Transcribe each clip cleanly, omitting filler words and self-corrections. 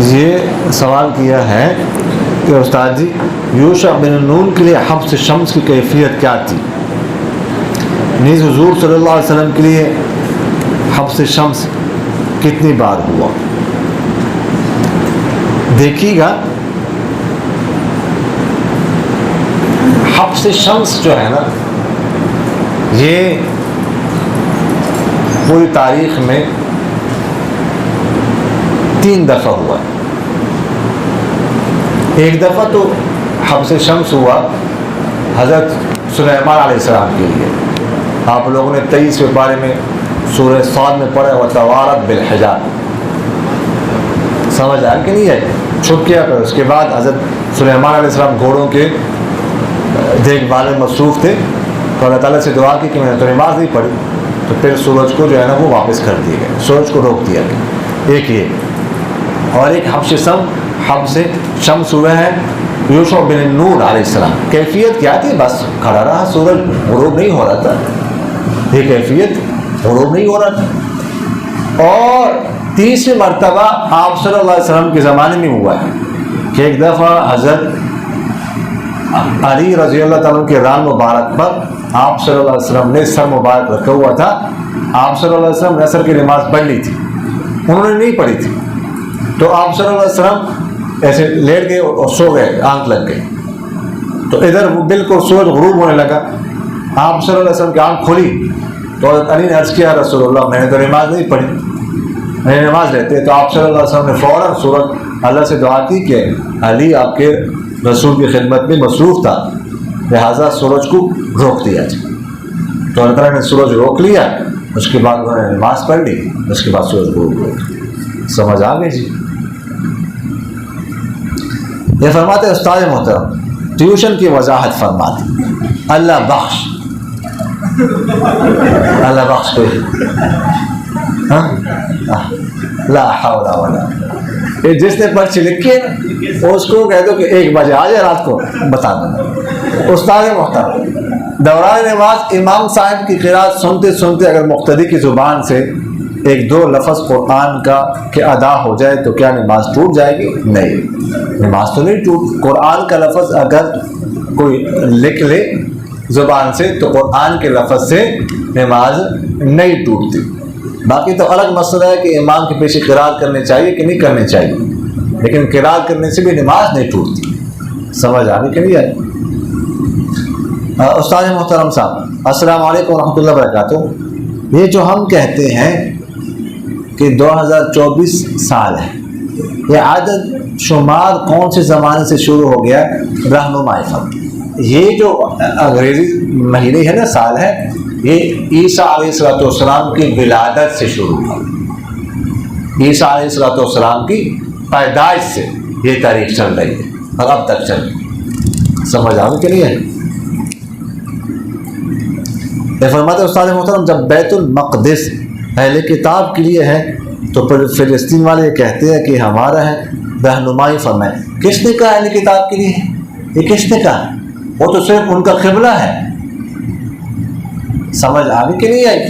یہ سوال کیا ہے کہ استاد جی یوشع بن نون کے لیے حبس شمس کی کیفیت کیا تھی؟ نیز حضور صلی اللہ علیہ وسلم کے لیے حبس شمس کتنی بار ہوا؟ دیکھیے گا حبس شمس جو ہے نا یہ پوری تاریخ میں 3 دفعہ ہوا ہے۔ ایک دفعہ تو حبس شمس ہوا حضرت سلیمان علیہ السلام کے لیے، آپ لوگوں نے 23ویں پارے میں سورہ صاد میں پڑھا وَتَوَارَتْ بِالْحِجَابِ، سمجھ آیا کہ نہیں ہے؟ چھپ کیا کر اس کے بعد حضرت سلیمان علیہ السلام گھوڑوں کے دیکھ بھال میں مصروف تھے تو اللہ تعالیٰ سے دعا کی کہ میں نے تو نماز نہیں پڑھی، تو پھر سورج کو جو ہے نا وہ واپس کر دیے گئے، سورج کو روک دیا گیا۔ ایک یہ، اور ایک حبس شمس ہوا ہے یوشع بن نون علیہ السلام۔ کیفیت کیا تھی؟ بس کھڑا رہا، سورج غروب نہیں ہو رہا تھا، یہ کیفیت غروب نہیں ہو رہا تھا۔ اور 30ویں مرتبہ آپ صلی اللہ علیہ وسلم کے زمانے میں ہوا ہے کہ ایک دفعہ حضرت علی رضی اللہ تعالیٰ کے ران مبارک پر آپ صلی اللہ علیہ وسلم نے سر مبارک رکھا ہوا تھا، آپ صلی اللہ علیہ وسلم نے عصر کی نماز پڑھ لی تھی، انہوں نے نہیں پڑھی تھی، تو آپ صلی اللہ علیہ وسلم ایسے لیٹ گئے اور سو گئے، آنکھ لگ گئی، تو ادھر بالکل سورج غروب ہونے لگا، آپ صلی اللہ علیہ وسلم کی آنکھ کھلی تو حضرت علی نے عرض کیا رسول اللہ میں نے تو نماز نہیں پڑھی، میں نماز لیتے، تو آپ صلی اللہ علیہ وسلم نے فوراً سورج اللہ سے دعا کی کہ علی آپ کے رسول کی خدمت میں مصروف تھا، لہٰذا سورج کو روک دیا جائے، تو اللہ تعالیٰ نے سورج روک لیا، اس کے بعد انہوں نے نماز پڑھ لی، اس کے بعد سورج غروب ہو گیا۔ سمجھ آ گئی جی؟ یہ فرماتے استاد محترم ٹیوشن کی وضاحت فرماتے اللہ بخش، اللہ بخش کوئی لا حول ولا، جس نے پرچی لکھی ہے نا اس کو کہہ دو کہ 1 بجے آ جائے رات کو بتا دو۔ استاد محترم دوران نماز امام صاحب کی قرات سنتے سنتے اگر مقتدی کی زبان سے 1-2 لفظ قرآن کا کہ ادا ہو جائے تو کیا نماز ٹوٹ جائے گی؟ نہیں، نماز تو نہیں ٹوٹ، قرآن کا لفظ اگر کوئی لکھ لے زبان سے تو قرآن کے لفظ سے نماز نہیں ٹوٹتی۔ باقی تو الگ مسئلہ ہے کہ امام کے پیچھے قرات کرنی چاہیے کہ نہیں کرنی چاہیے، لیکن قرات کرنے سے بھی نماز نہیں ٹوٹتی۔ سمجھ آنے کے لیے استاد محترم صاحب السلام علیکم ورحمۃ اللہ وبرکاتہ، یہ جو ہم کہتے ہیں کہ 2024 سال ہے، یہ عدد شمار کون سے زمانے سے شروع ہو گیا؟ رہنمائی فرمائیں۔ یہ جو انگریزی مہینے ہے نا، سال ہے، یہ عیسیٰ علیہ السلام کی ولادت سے شروع ہوا، عیسیٰ علیہ السلام کی پیدائش سے یہ تاریخ چل رہی ہے اور اب تک چل رہی ہے۔ سمجھ آنے کے لیے یہ فرماتے استاد محترم جب بیت المقدس اہل کتاب کے لیے ہے تو پھر فلسطین والے یہ کہتے ہیں کہ ہمارا ہے، رہنمائی فرمائیں۔ کس نے کہا اہل کتاب کے لیے؟ یہ کس نے کہا؟ وہ تو صرف ان کا قبلہ ہے۔ سمجھ آنے کے لیے آئی،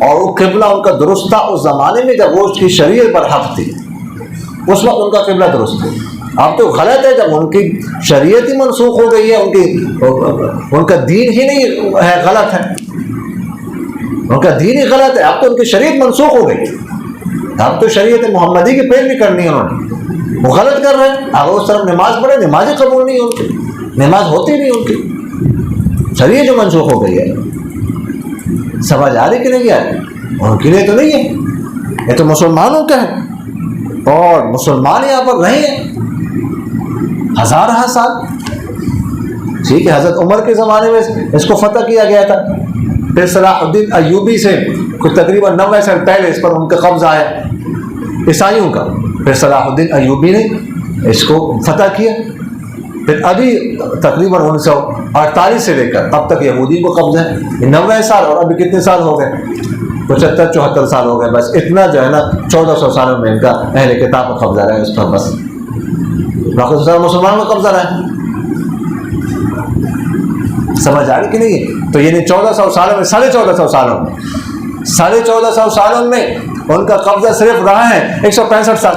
اور وہ قبلہ ان کا درست تھا اس زمانے میں جب وہ اس کی شریعت پر حق تھی، اس وقت ان کا قبلہ درست ہے۔ اب تو غلط ہے جب ان کی شریعت ہی منسوخ ہو گئی ہے، ان کا دین ہی نہیں ہے، غلط ہے، ان کا دین ہی غلط ہے، اب تو ان کی شریعت منسوخ ہو گئی، اب تو شریعت محمدی کی پیروی کرنی ہے انہوں نے، وہ غلط کر رہے ہیں۔ اگر اس طرح نماز پڑھے، نماز ہی قبول نہیں ان کی، نماز ہوتی نہیں ان کی، شریعت جو منسوخ ہو گئی ہے۔ سمجھ آ رہی کہ نہیں ہے؟ ان کے لیے تو نہیں ہے، یہ تو مسلمانوں کا ہے، اور مسلمان یہاں پر رہے ہیں ہزارہ سال۔ ٹھیک ہے، حضرت عمر کے زمانے میں اس کو فتح کیا گیا تھا، پھر صلاح الدین ایوبی سے کچھ تقریباً 90 سال پہلے اس پر ان کا قبضہ آیا عیسائیوں کا، پھر صلاح الدین ایوبی نے اس کو فتح کیا، پھر ابھی تقریباً 1948 سے لے کر اب تک یہودی کو قبضہ ہے 90 سال، اور ابھی کتنے سال ہو گئے؟ 75-74 سال ہو گئے، بس اتنا جو ہے نا 1400 سالوں میں ان کا اہل کتاب کا قبضہ رہا ہے اس پر، بس باقی سارے مسلمانوں کا قبضہ رہا ہے۔ سمجھ آ رہی کہ نہیں؟ تو یعنی 1400 سالوں میں 1450 سالوں میں ان کا قبضہ صرف رہا ہے 165 سال،